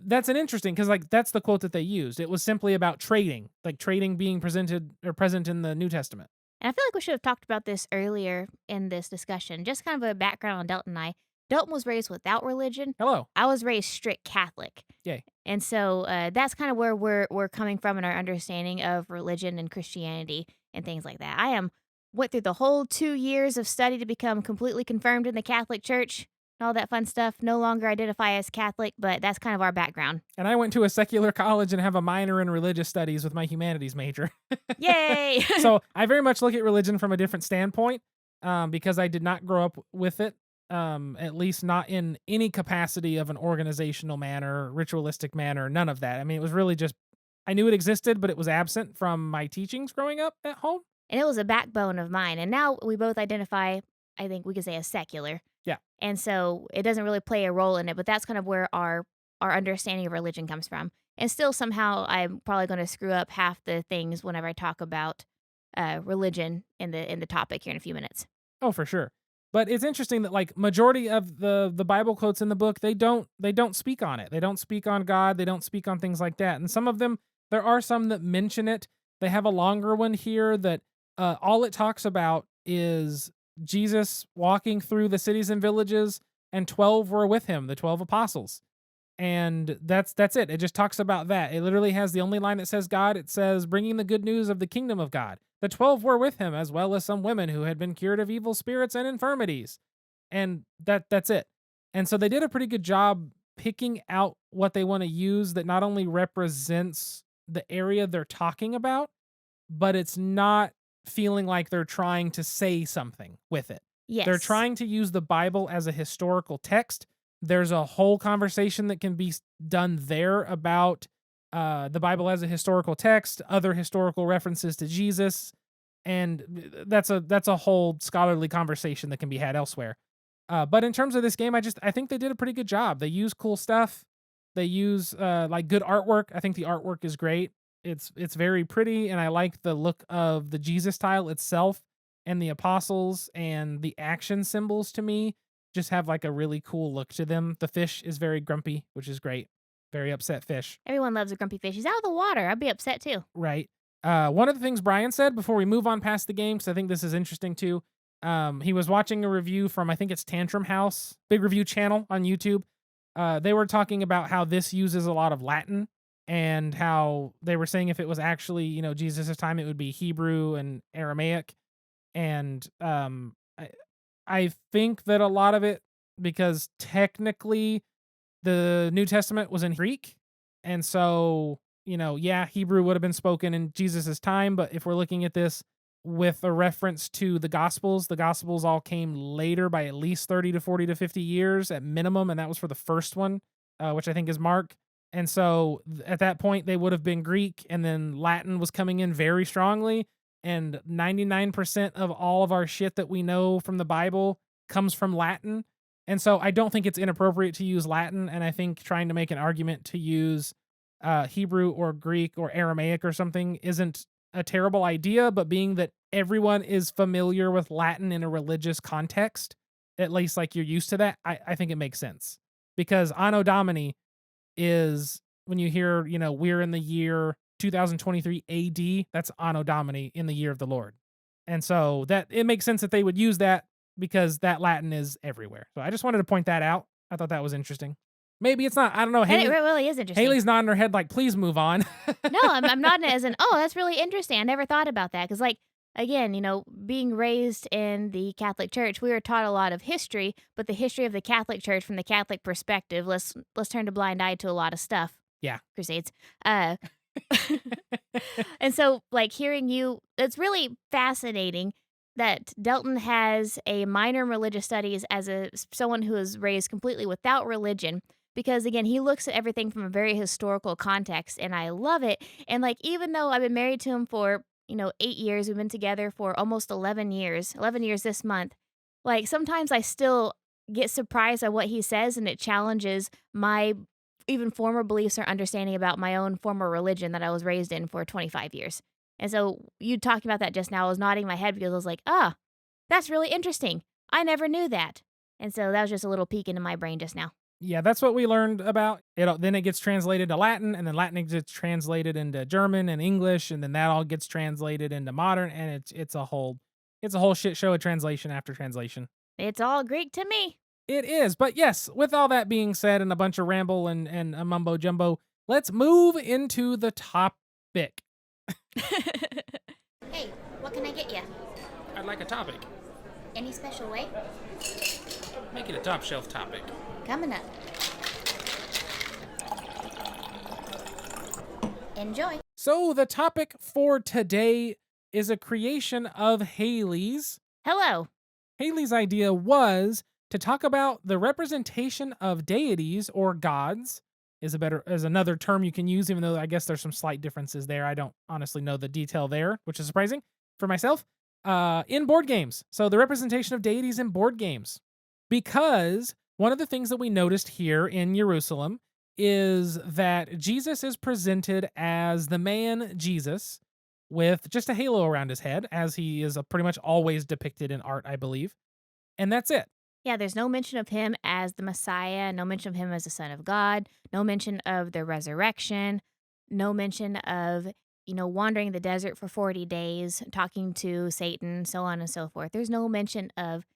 that's an interesting because like that's the quote that they used. It was simply about trading, like trading being presented or present in the New Testament. And I feel like we should have talked about this earlier in this discussion. Just kind of a background on Delton and I. Delton was raised without religion. Hello. I was raised strict Catholic. Yay. And so that's kind of where we're coming from in our understanding of religion and Christianity and things like that. Went through the whole 2 years of study to become completely confirmed in the Catholic Church. and all that fun stuff. No longer identify as Catholic, but that's kind of our background. And I went to a secular college and have a minor in religious studies with my humanities major. Yay! So I very much look at religion from a different standpoint because I did not grow up with it, at least not in any capacity of an organizational manner, ritualistic manner, none of that. I mean, it was really just, I knew it existed, but it was absent from my teachings growing up at home. And it was a backbone of mine. And now we both identify, I think we could say, as secular. Yeah. And so it doesn't really play a role in it, but that's kind of where our understanding of religion comes from. And still somehow I'm probably going to screw up half the things whenever I talk about religion in the topic here in a few minutes. Oh, for sure. But it's interesting that like majority of the Bible quotes in the book, they don't speak on it. They don't speak on God. They don't speak on things like that. And some of them, there are some that mention it. They have a longer one here that all it talks about is Jesus walking through the cities and villages, and 12 were with him, the 12 apostles. And that's it. It just talks about that. It literally has the only line that says God. It says bringing the good news of the kingdom of God. The 12 were with him, as well as some women who had been cured of evil spirits and infirmities. And that's it. And so they did a pretty good job picking out what they want to use that not only represents the area they're talking about, but it's not feeling like they're trying to say something with it. Yes. They're trying to use the Bible as a historical text. There's a whole conversation that can be done there about the Bible as a historical text, other historical references to Jesus, and that's a whole scholarly conversation that can be had elsewhere. But in terms of this game, I think they did a pretty good job. They use cool stuff. They use like good artwork. I think the artwork is great. It's very pretty, and I like the look of the Jesus tile itself, and the apostles and the action symbols to me just have like a really cool look to them. The fish is very grumpy, which is great. Very upset fish. Everyone loves a grumpy fish. He's out of the water. I'd be upset too. Right. One of the things Brian said before we move on past the game, because I think this is interesting too. He was watching a review from, I think it's Tantrum House, big review channel on YouTube. They were talking about how this uses a lot of Latin, and how they were saying if it was actually, Jesus' time, it would be Hebrew and Aramaic. And I think that a lot of it, because technically the New Testament was in Greek. And so, Hebrew would have been spoken in Jesus' time. But if we're looking at this with a reference to the Gospels all came later by at least 30 to 40 to 50 years at minimum. And that was for the first one, which I think is Mark. And so at that point, they would have been Greek, and then Latin was coming in very strongly. And 99% of all of our shit that we know from the Bible comes from Latin. And so I don't think it's inappropriate to use Latin. And I think trying to make an argument to use Hebrew or Greek or Aramaic or something isn't a terrible idea. But being that everyone is familiar with Latin in a religious context, at least like you're used to that, I think it makes sense. Because Anno Domini is when you hear, we're in the year 2023 AD, that's Anno Domini, in the year of the Lord. And so that it makes sense that they would use that because that Latin is everywhere. So I just wanted to point that out. I thought that was interesting. Maybe it's not. I don't know. And it really is interesting. Haley's nodding her head like, please move on. No, I'm nodding it as oh, that's really interesting. I never thought about that. Because again, being raised in the Catholic Church, we were taught a lot of history, but the history of the Catholic Church from the Catholic perspective, let's turn a blind eye to a lot of stuff. Yeah. Crusades. And so hearing you, it's really fascinating that Delton has a minor in religious studies as someone who is raised completely without religion. Because again, he looks at everything from a very historical context, and I love it. And even though I've been married to him for 8 years, we've been together for almost 11 years this month. Sometimes I still get surprised at what he says, and it challenges my even former beliefs or understanding about my own former religion that I was raised in for 25 years. And so you talking about that just now, I was nodding my head because I was like, that's really interesting. I never knew that. And so that was just a little peek into my brain just now. Yeah, that's what we learned about it. Then it gets translated to Latin, and then Latin gets translated into German and English, and then that all gets translated into modern, and it's a whole shit show of translation after translation. It's all Greek to me. It is. But yes, with all that being said and a bunch of ramble and a mumbo jumbo, let's move into the topic. Hey, what can I get you? I'd like a topic. Any special way? Make Get a top shelf topic. Coming up. Enjoy. So the topic for today is a creation of Haley's. Hello. Haley's idea was to talk about the representation of deities or gods is another term you can use, even though I guess there's some slight differences there. I don't honestly know the detail there, which is surprising for myself. In board games. So the representation of deities in board games. Because one of the things that we noticed here in Jerusalem is that Jesus is presented as the man Jesus with just a halo around his head, as he is pretty much always depicted in art, I believe. And that's it. Yeah, there's no mention of him as the Messiah, no mention of him as the Son of God, no mention of the resurrection, no mention of, wandering the desert for 40 days, talking to Satan, so on and so forth. There's no mention of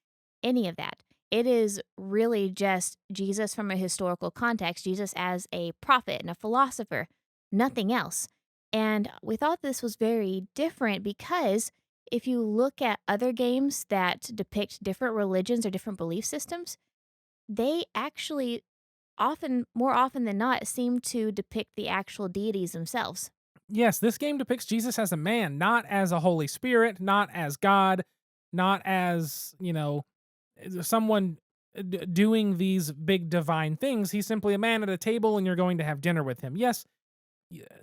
any of that. It is really just Jesus from a historical context, Jesus as a prophet and a philosopher, nothing else. And we thought this was very different because if you look at other games that depict different religions or different belief systems, they actually more often than not, seem to depict the actual deities themselves. Yes, this game depicts Jesus as a man, not as a Holy Spirit, not as God, not as, someone doing these big divine things. He's simply a man at a table and you're going to have dinner with him. Yes,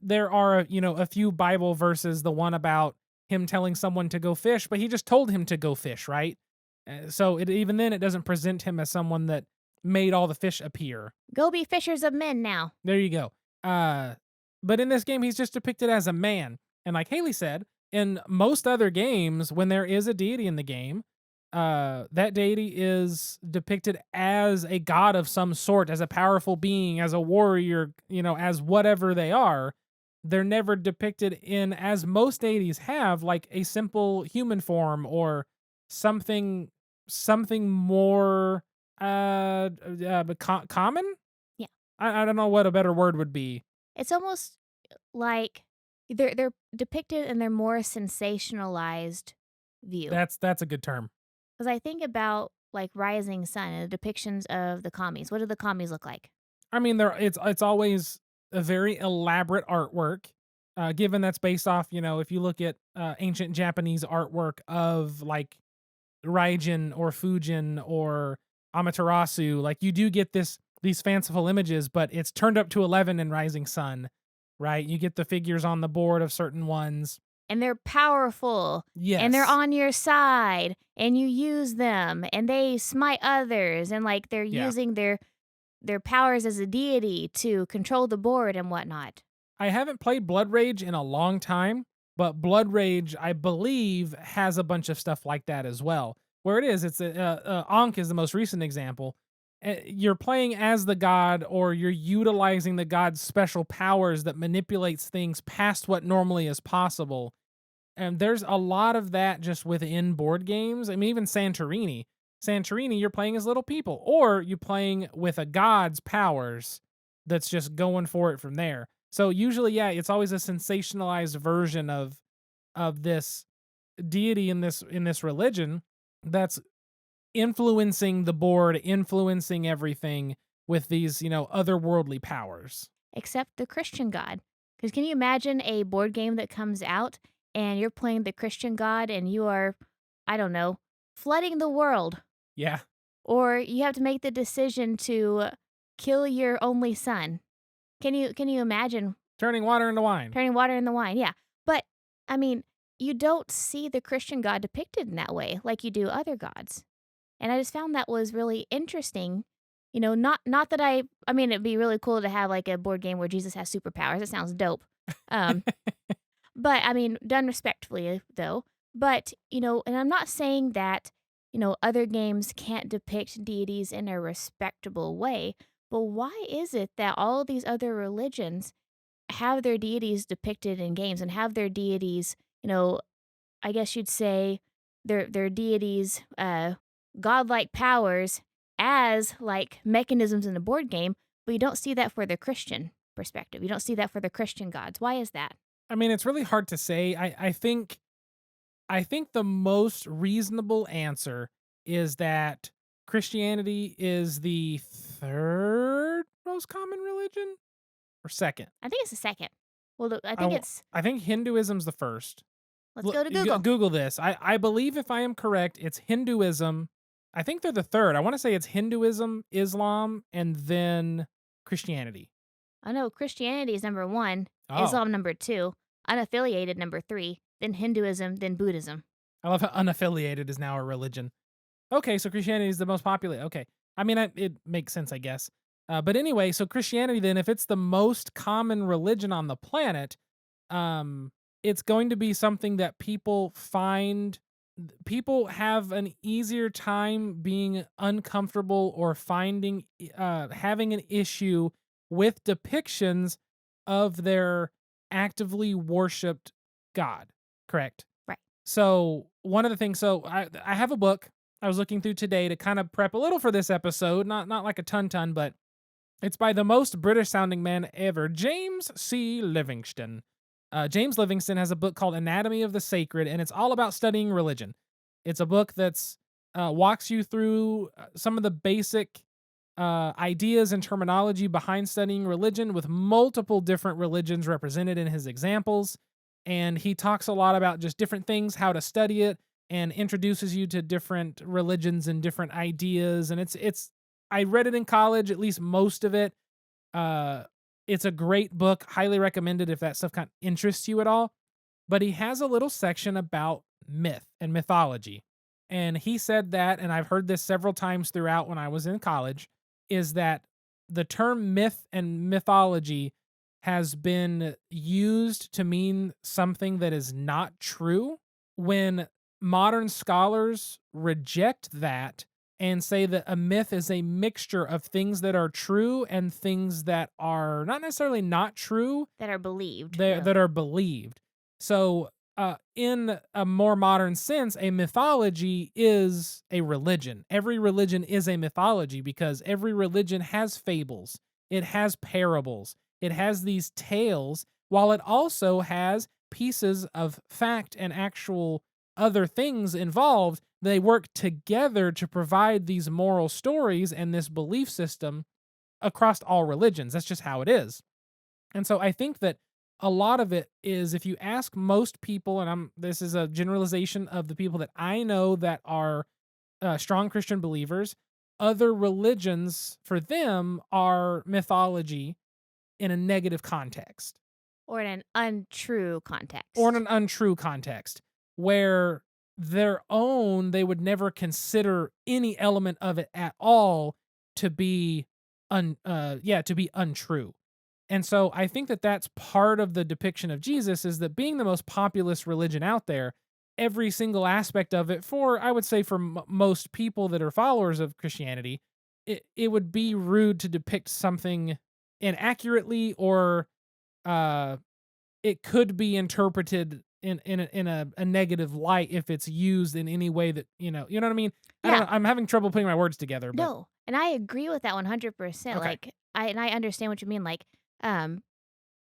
there are, a few Bible verses, the one about him telling someone to go fish, but he just told him to go fish, right? So even then, it doesn't present him as someone that made all the fish appear. Go be fishers of men now. There you go. But in this game, he's just depicted as a man. And like Haley said, in most other games, when there is a deity in the game, that deity is depicted as a god of some sort, as a powerful being, as a warrior, as whatever they are. They're never depicted in, as most deities have, like a simple human form or something more common. Yeah, I don't know what a better word would be. it's almost like they're depicted in their more sensationalized view. That's a good term. Because I think about like Rising Sun and the depictions of the commies. What do the commies look like? I mean, it's always a very elaborate artwork. Given that's based off, if you look at ancient Japanese artwork of like Raijin or Fujin or Amaterasu, like you do get these fanciful images, but it's turned up to 11 in Rising Sun, right? You get the figures on the board of certain ones. And they're powerful. Yes. And they're on your side. And you use them. And they smite others. And like they're using their powers as a deity to control the board and whatnot. I haven't played Blood Rage in a long time, but Blood Rage, I believe, has a bunch of stuff like that as well. Where it's Ankh is the most recent example. You're playing as the god, or you're utilizing the god's special powers that manipulates things past what normally is possible. And there's a lot of that just within board games. I mean, even Santorini. Santorini, you're playing as little people, or you're playing with a god's powers that's just going for it from there. So usually, yeah, it's always a sensationalized version of this deity in this religion that's influencing the board, influencing everything with these, otherworldly powers. Except the Christian God. Because can you imagine a board game that comes out and you're playing the Christian God and you are, I don't know, flooding the world? Yeah. Or you have to make the decision to kill your only son. Can you imagine turning water into wine? Turning water into wine, yeah. But I mean, you don't see the Christian God depicted in that way like you do other gods. And I just found that was really interesting. Not that I mean, it'd be really cool to have like a board game where Jesus has superpowers. It sounds dope. But I mean, done respectfully though. But, and I'm not saying that, other games can't depict deities in a respectable way. But why is it that all of these other religions have their deities depicted in games and have their deities, I guess you'd say their deities, godlike powers as like mechanisms in a board game, but you don't see that for the Christian perspective. You don't see that for the Christian gods. Why is that? I mean, it's really hard to say. I think the most reasonable answer is that Christianity is the third most common religion or second? I think it's the second. Well, I I, think w- it's. I think Hinduism's the first. Let's go to Google. Google this. I believe if I am correct, it's Hinduism. I think they're the third. I want to say it's Hinduism, Islam, and then Christianity. I know Christianity is number 1, Oh, Islam number 2, unaffiliated number 3, then Hinduism, then Buddhism. I love how unaffiliated is now a religion. Okay, so Christianity is the most popular. Okay. I mean, it makes sense, I guess. But anyway, so Christianity, then, if it's the most common religion on the planet, um, it's going to be something that people have an easier time being uncomfortable or having an issue with depictions of their actively worshipped God. Correct. Right. So one of the things, so I have a book I was looking through today to kind of prep a little for this episode, not like a ton, but it's by the most British sounding man ever, James C. Livingston. James Livingston has a book called Anatomy of the Sacred, and it's all about studying religion. It's a book that's walks you through some of the basic ideas and terminology behind studying religion, with multiple different religions represented in his examples. And he talks a lot about just different things, how to study it, and introduces you to different religions and different ideas. And it's I read it in college, at least most of it. Uh, it's a great book, highly recommended if that stuff kind of interests you at all. But he has a little section about myth and mythology. And he said that, and I've heard this several times throughout when I was in college, is that the term myth and mythology has been used to mean something that is not true, when modern scholars reject that and say that a myth is a mixture of things that are true and things that are not necessarily not true, That are believed. that are believed. So, in a more modern sense, a mythology is a religion. Every religion is a mythology because every religion has fables, it has parables, it has these tales, while it also has pieces of fact and actual other things involved. They work together to provide these moral stories and this belief system across all religions. That's just how it is. And so I think that a lot of it is, if you ask most people, and this is a generalization of the people that I know that are strong Christian believers, other religions for them are mythology in a negative context. Or in an untrue context. Or in an untrue context, where they would never consider any element of it at all to be untrue. And so I think that that's part of the depiction of Jesus, is that being the most populous religion out there, every single aspect of it, I would say for most people that are followers of Christianity, it would be rude to depict something inaccurately, or it could be interpreted in a negative light if it's used in any way that, you know what I mean? I don't Yeah. know, I'm having trouble putting my words together, but No, and I agree with that 100%. okay. Like, I understand what you mean. Like, um,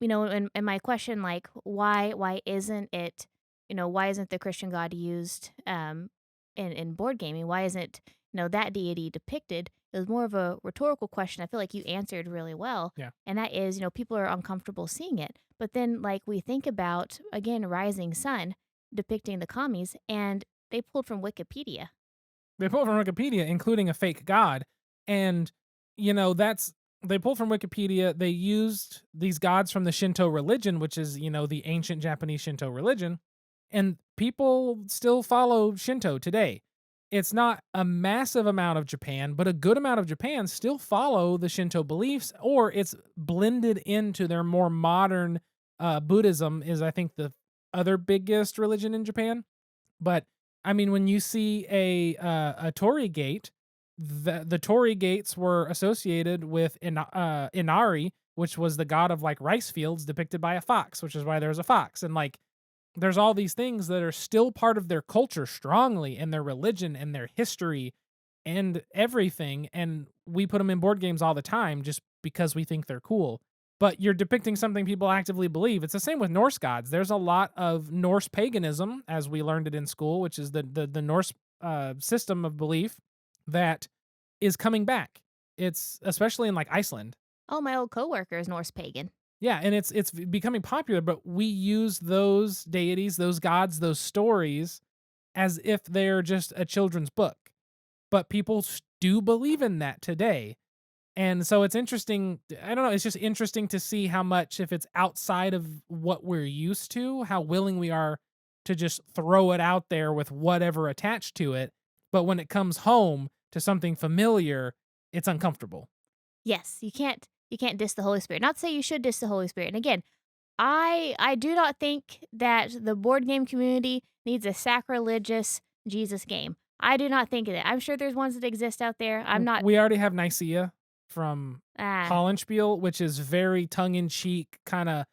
and my question, like, why isn't it, why isn't the Christian God used in board gaming? Why isn't that deity depicted? It was more of a rhetorical question. I feel like you answered really well, Yeah. and that is, people are uncomfortable seeing it. But then, like, we think about again, Rising Sun depicting the commies, and they pulled from Wikipedia. They pulled from Wikipedia, including a fake god. And, they pulled from Wikipedia. They used these gods from the Shinto religion, which is, the ancient Japanese Shinto religion. And people still follow Shinto today. It's not a massive amount of Japan, but a good amount of Japan still follow the Shinto beliefs, or it's blended into their more modern Buddhism is, I think, the other biggest religion in Japan. But I mean, when you see a Torii gate, the Torii gates were associated with Inari, which was the god of like rice fields, depicted by a fox, which is why there's a fox. And like, there's all these things that are still part of their culture strongly, and their religion and their history and everything. And we put them in board games all the time just because we think they're cool. But you're depicting something people actively believe. It's the same with Norse gods. There's a lot of Norse paganism, as we learned it in school, which is the Norse system of belief that is coming back. It's especially in like Iceland. Oh, my old coworker is Norse pagan. Yeah, and it's becoming popular, but we use those deities, those gods, those stories as if they're just a children's book. But people do believe in that today. And so it's interesting. I don't know. It's just interesting to see how much, if it's outside of what we're used to, how willing we are to just throw it out there with whatever attached to it. But when it comes home to something familiar, it's uncomfortable. Yes, you can't diss the Holy Spirit. Not to say you should diss the Holy Spirit. And again, I do not think that the board game community needs a sacrilegious Jesus game. I do not think of it. I'm sure there's ones that exist out there. I'm not. We already have Nicaea from Ah, Hollenspiel, which is very tongue in cheek, kind of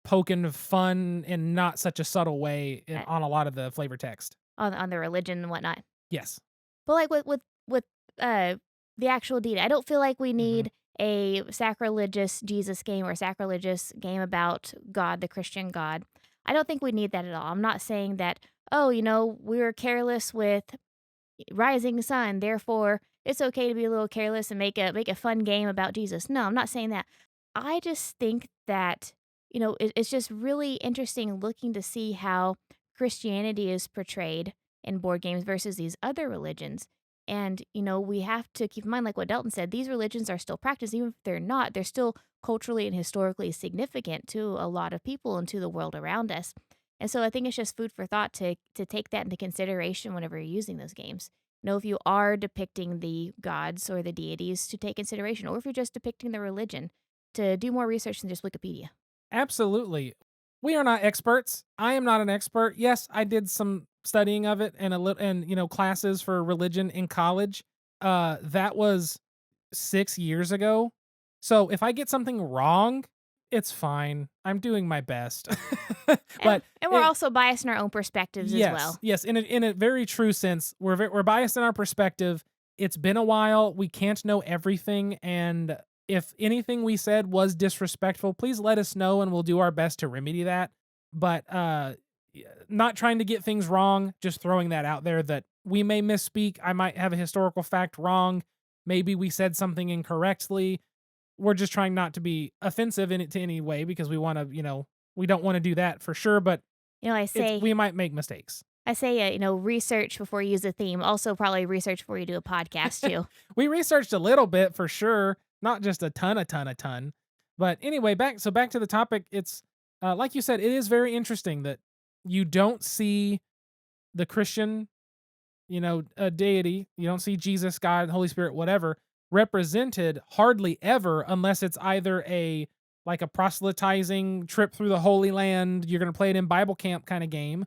poking fun in not such a subtle way uh, on a lot of the flavor text. on the religion and whatnot. Yes. But like with uh the actual deed, I don't feel like we Hmm. need a sacrilegious Jesus game or a sacrilegious game about God, the Christian God. I don't think we need that at all. I'm not saying that, oh, we were careless with rising sun, therefore it's okay to be a little careless and make a fun game about Jesus. No, I'm not saying that. I just think that it's just really interesting looking to see how Christianity is portrayed in board games versus these other religions. And we have to keep in mind, like what Delton said, these religions are still practiced, even if they're not. They're still culturally and historically significant to a lot of people and to the world around us. And so I think it's just food for thought to take that into consideration whenever you're using those games. If you are depicting the gods or the deities, to take consideration, or if you're just depicting the religion, to do more research than just Wikipedia. Absolutely. We are not experts. I am not an expert. Yes, I did some studying of it and a little and classes for religion in college. That was 6 years ago. So if I get something wrong, it's fine. I'm doing my best. And, But and we're it, also biased in our own perspectives as yes, well. yes, in a very true sense, we're biased in our perspective. It's been a while. We can't know everything, and if anything we said was disrespectful, please let us know, and we'll do our best to remedy that. But not trying to get things wrong, just throwing that out there that we may misspeak. I might have a historical fact wrong. Maybe we said something incorrectly. We're just trying not to be offensive in it to any way because we want to, we don't want to do that for sure. But You know, I it's say, we might make mistakes. I say, research before you use a theme. Also, probably research before you do a podcast too. We researched a little bit for sure, not just a ton, a ton, a ton. But anyway, back to the topic. It's like you said, it is very interesting that you don't see the Christian, deity. You don't see Jesus, God, Holy Spirit, whatever represented hardly ever, unless it's either a proselytizing trip through the Holy Land. You're going to play it in Bible camp kind of game,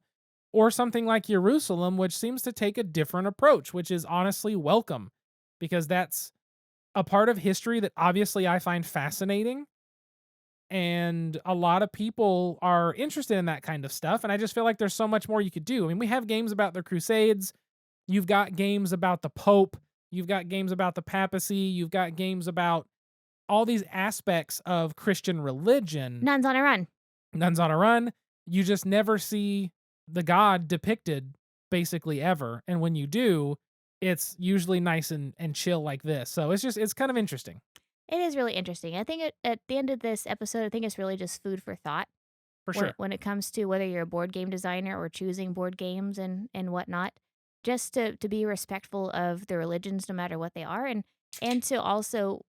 or something like Ierusalem, which seems to take a different approach, which is honestly welcome because that's a part of history that obviously I find fascinating. And a lot of people are interested in that kind of stuff. And I just feel like there's so much more you could do. I mean, we have games about the Crusades, you've got games about the Pope, you've got games about the papacy, you've got games about all these aspects of Christian religion. Nuns on a run. Nuns on a run. You just never see the god depicted basically ever. And when you do, it's usually nice and chill like this. So it's kind of interesting. It is really interesting. I think at the end of this episode, I think it's really just food for thought For when sure. when it comes to whether you're a board game designer or choosing board games and whatnot. Just to be respectful of the religions, no matter what they are, and to also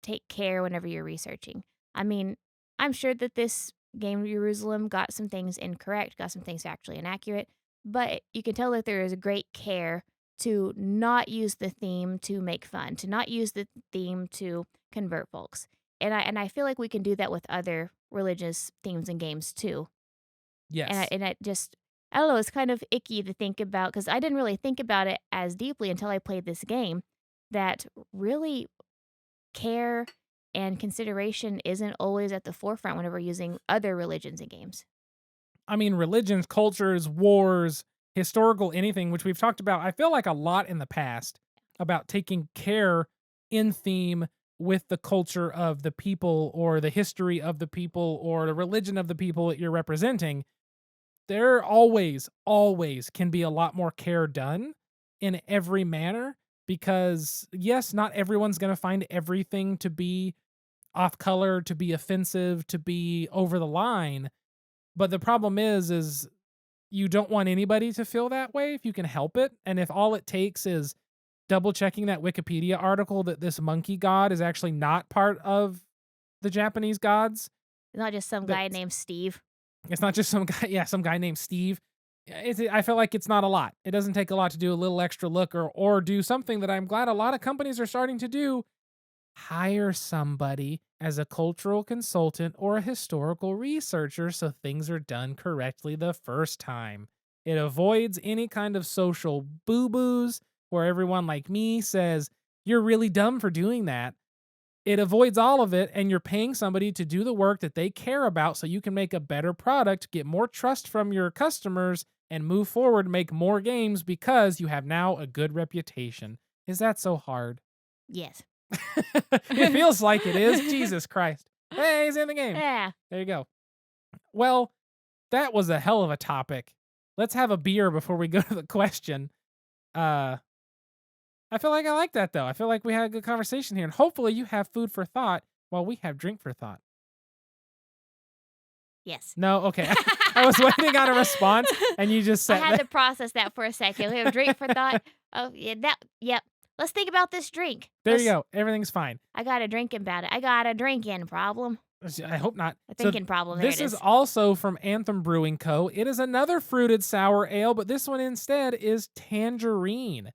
take care whenever you're researching. I mean, I'm sure that this game Jerusalem got some things incorrect, got some things factually inaccurate, but you can tell that there is a great care to not use the theme to make fun, to not use the theme to convert folks. And I feel like we can do that with other religious themes and games too. And I, Yes. and I just I don't know, it's kind of icky to think about because I didn't really think about it as deeply until I played this game that really care and consideration isn't always at the forefront whenever using other religions and games. I mean, religions, cultures, wars, historical anything, which we've talked about, I feel like a lot in the past about taking care in theme with the culture of the people or the history of the people or the religion of the people that you're representing. There always can be a lot more care done in every manner. because yes, not everyone's going to find everything to be off color, to be offensive, to be over the line. But the problem is you don't want anybody to feel that way if you can help it. And if all it takes is double checking that Wikipedia article that this monkey god is actually not part of the Japanese gods, Not just some guy that's named Steve. it's not just some guy, yeah, some guy named Steve. I feel like it's not a lot. It doesn't take a lot to do a little extra look or do something that I'm glad a lot of companies are starting to do. Hire somebody as a cultural consultant or a historical researcher so things are done correctly the first time. It avoids any kind of social boo-boos where everyone like me says, "You're really dumb for doing that." It avoids all of it, and you're paying somebody to do the work that they care about so you can make a better product, get more trust from your customers, and move forward, make more games because you have now a good reputation. Is that so hard? Yes. It feels like it is. Jesus Christ. Hey, he's in the game. Yeah. There you go. Well, that was a hell of a topic. Let's have a beer before we go to the question. I feel like I like that though. I feel like we had a good conversation here, and hopefully you have food for thought while we have drink for thought. Yes. No, okay. I was waiting on a response, and you just I said had that. to process that for a second. We have drink for thought. Oh, yeah, yep. Let's think about this drink. There you go. Everything's fine. I got a drinking about it. I got a drinking problem. I hope not. A thinking problem. There This it is is. also from Anthem Brewing Co. It is another fruited sour ale, but this one instead is tangerine.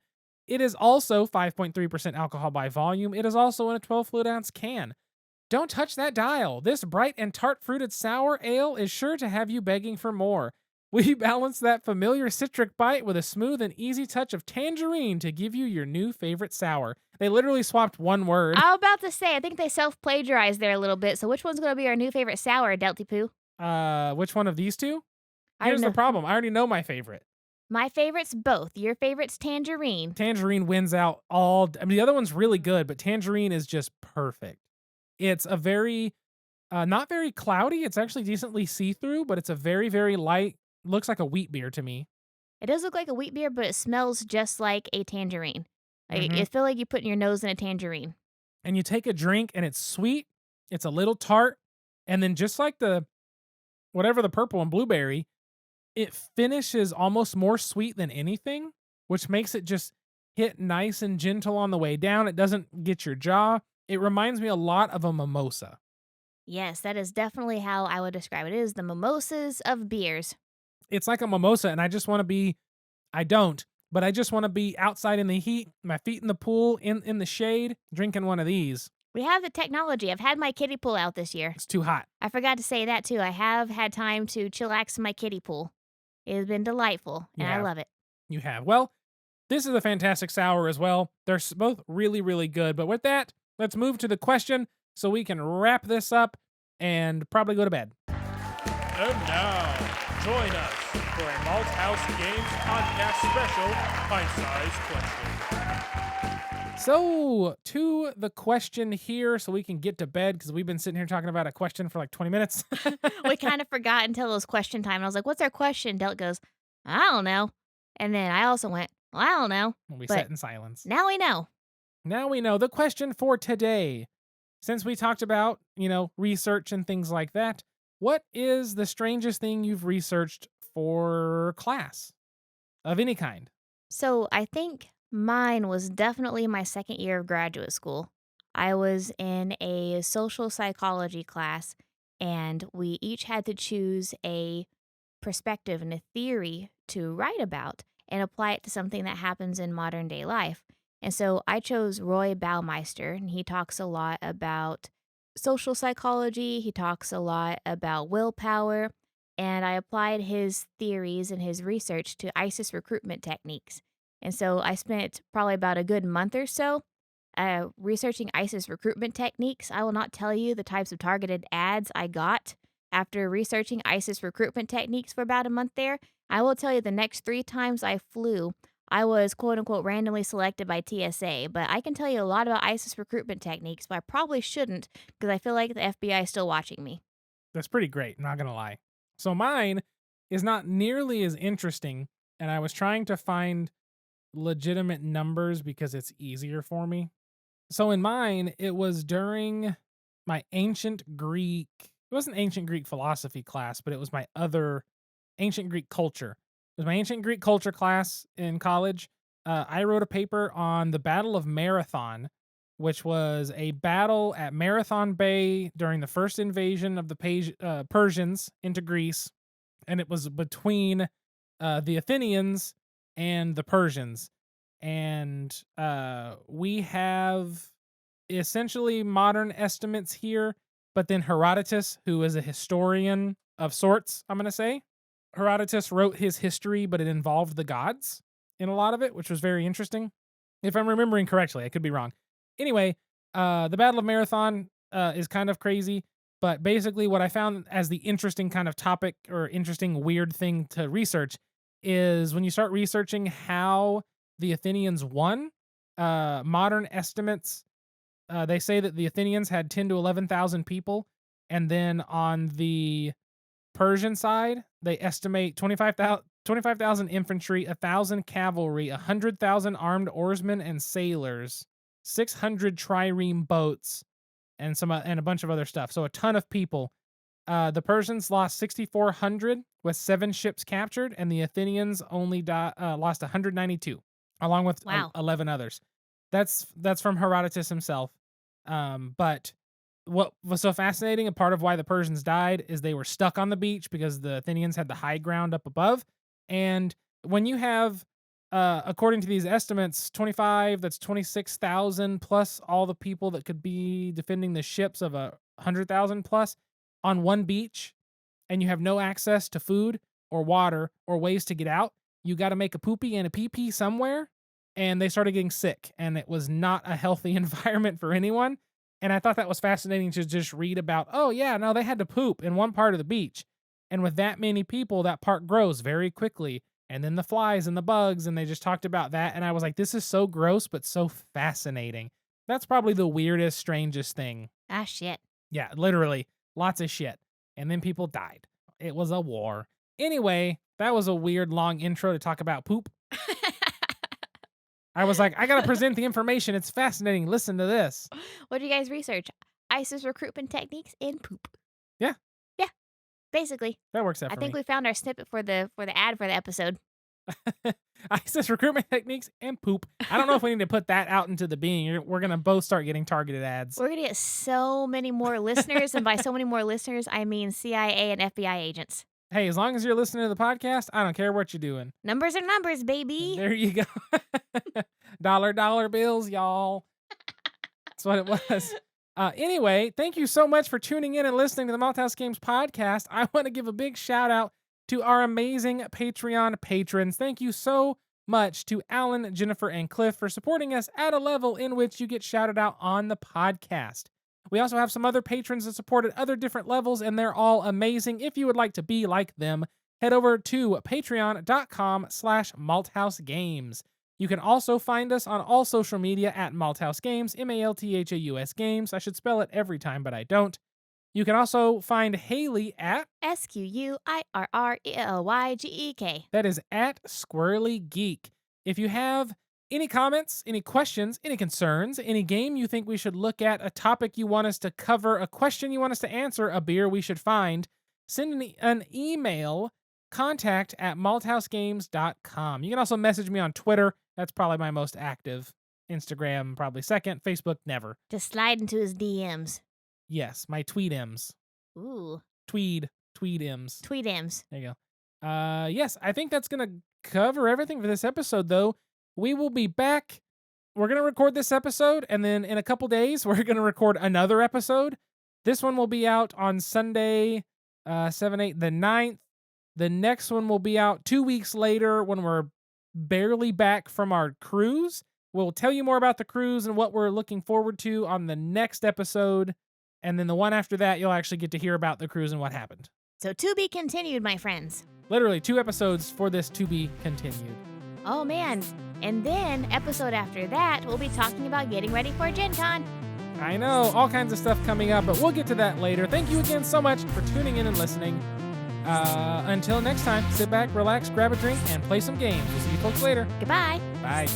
It is also 5.3% alcohol by volume. It is also in a 12 fluid ounce can. Don't touch that dial. This bright and tart fruited sour ale is sure to have you begging for more. We balance that familiar citric bite with a smooth and easy touch of tangerine to give you your new favorite sour. They literally swapped one word. I was about to say, I think they self-plagiarized there a little bit. So which one's going to be our new favorite sour, Delty Poo? Which one of these two? I Here's don't the know. problem. I already know my favorite. My favorite's both. Your favorite's tangerine. Tangerine wins out all. I mean, the other one's really good, but tangerine is just perfect. It's a very, not very cloudy. It's actually decently see-through, but it's a very, very light. Looks like a wheat beer to me. It does look like a wheat beer, but it smells just like a tangerine. Like, Mhm. you feel like you're putting your nose in a tangerine. And you take a drink, and it's sweet. It's a little tart, and then just like the whatever the purple and blueberry, it finishes almost more sweet than anything, which makes it just hit nice and gentle on the way down. It doesn't get your jaw. It reminds me a lot of a mimosa. Yes, that is definitely how I would describe it. It is the mimosas of beers. It's like a mimosa, and I just want to be, I don't, but I just want to be outside in the heat, my feet in the pool, in the shade, drinking one of these. We have the technology. I've had my kiddie pool out this year. It's too hot. I forgot to say that too. I have had time to chillax in my kiddie pool. It has been delightful, and I love it. You have. Well, this is a fantastic sour as well. They're both really, really good. But with that, let's move to the question so we can wrap this up and probably go to bed. And now, join us for a Malthaus Games podcast special, Pint-Sized Question. So, to the question here, so we can get to bed, because we've been sitting here talking about a question for like 20 minutes. We kind of forgot until it was question time. And I was like, what's our question? Delt goes, I don't know. And then I also went, well, I don't know. We But sat in silence. now we know. Now we know the question for today. Since we talked about, research and things like that, what is the strangest thing you've researched for class of any kind? So I think mine was definitely my second year of graduate school. I was in a social psychology class, and we each had to choose a perspective and a theory to write about and apply it to something that happens in modern day life. And so I chose Roy Baumeister, and he talks a lot about social psychology. He talks a lot about willpower, and I applied his theories and his research to ISIS recruitment techniques. And so I spent probably about a good month or so researching ISIS recruitment techniques. I will not tell you the types of targeted ads I got after researching ISIS recruitment techniques for about a month there. I will tell you the next 3 times I flew, I was quote unquote randomly selected by TSA, but I can tell you a lot about ISIS recruitment techniques, but I probably shouldn't because I feel like the FBI is still watching me. That's pretty great, not going to lie. So mine is not nearly as interesting, and I was trying to find legitimate numbers because it's easier for me. So in mine, it was during my ancient Greek. It wasn't ancient Greek philosophy class, but it was my other ancient Greek culture. It was my ancient Greek culture class in college. I wrote a paper on the Battle of Marathon, which was a battle at Marathon Bay during the first invasion of the Persians into Greece. And it was between the Athenians and the Persians. And we have essentially modern estimates here, but then Herodotus, who is a historian of sorts, I'm going to say. Herodotus wrote his history, but it involved the gods in a lot of it, which was very interesting. If I'm remembering correctly, I could be wrong. Anyway, the Battle of Marathon is kind of crazy, but basically what I found as the interesting kind of topic or interesting weird thing to research is when you start researching how the Athenians won, modern estimates, they say that the Athenians had 10 to 11,000 people, and then on the Persian side, they estimate 25,000 infantry, 1,000 cavalry, 100,000 armed oarsmen and sailors, 600 trireme boats, and a bunch of other stuff. So a ton of people. The Persians lost 6,400 with 7 ships captured, and the Athenians only lost 192, along with 11 others. That's from Herodotus himself. But what was so fascinating, a part of why the Persians died, is they were stuck on the beach because the Athenians had the high ground up above. And when you have, according to these estimates, 26,000 plus all the people that could be defending the ships of 100,000 plus on one beach, and you have no access to food or water or ways to get out, you got to make a poopy and a pee-pee somewhere. And they started getting sick, and it was not a healthy environment for anyone. And I thought that was fascinating to just read about, oh yeah, no, they had to poop in one part of the beach. And with that many people, that part grows very quickly. And then the flies and the bugs, and they just talked about that. And I was like, this is so gross, but so fascinating. That's probably the weirdest, strangest thing. Ah, shit. Yeah, literally, lots of shit. And then people died. It was a war. Anyway, that was a weird, long intro to talk about poop. I was like, I got to present the information. It's fascinating. Listen to this. What do you guys research? ISIS recruitment techniques and poop. Yeah. Yeah. Basically. That works out for me. I think we found our snippet for the ad for the episode. ISIS recruitment techniques and poop. I don't know if we need to put that out into the being. We're going to both start getting targeted ads. We're going to get so many more listeners. And by so many more listeners, I mean CIA and FBI agents. Hey, as long as you're listening to the podcast, I don't care what you're doing. Numbers are numbers, baby. There you go. Dollar bills, y'all. That's what it was. Anyway, thank you so much for tuning in and listening to the Malthaus Games podcast. I want to give a big shout out to our amazing Patreon patrons. Thank you so much to Alan, Jennifer, and Cliff for supporting us at a level in which you get shouted out on the podcast. We also have some other patrons that support at other different levels, and they're all amazing. If you would like to be like them, head over to patreon.com/malthausgames. You can also find us on all social media at Malthaus Games, Malthaus Games. I should spell it every time, but I don't. You can also find Haley at SQUIRRELYGEK. That is at Squirrely Geek. If you have any comments, any questions, any concerns, any game you think we should look at, a topic you want us to cover, a question you want us to answer, a beer we should find, send an email, contact@malthausgames.com. You can also message me on Twitter. That's probably my most active. Instagram, probably second. Facebook, never. Just slide into his DMs. Yes, my tweet-ems. Ooh. Tweet-ems. Tweet-ems. There you go. Yes, I think that's going to cover everything for this episode, though. We will be back. We're going to record this episode, and then in a couple days, we're going to record another episode. This one will be out on Sunday, 7/8, the 9th. The next one will be out 2 weeks later when we're barely back from our cruise. We'll tell you more about the cruise and what we're looking forward to on the next episode. And then the one after that, you'll actually get to hear about the cruise and what happened. So to be continued, my friends. Literally 2 episodes for this to be continued. Oh, man. And then, episode after that, we'll be talking about getting ready for Gen Con. I know, all kinds of stuff coming up, but we'll get to that later. Thank you again so much for tuning in and listening. Until next time, sit back, relax, grab a drink, and play some games. We'll see you folks later. Goodbye. Bye.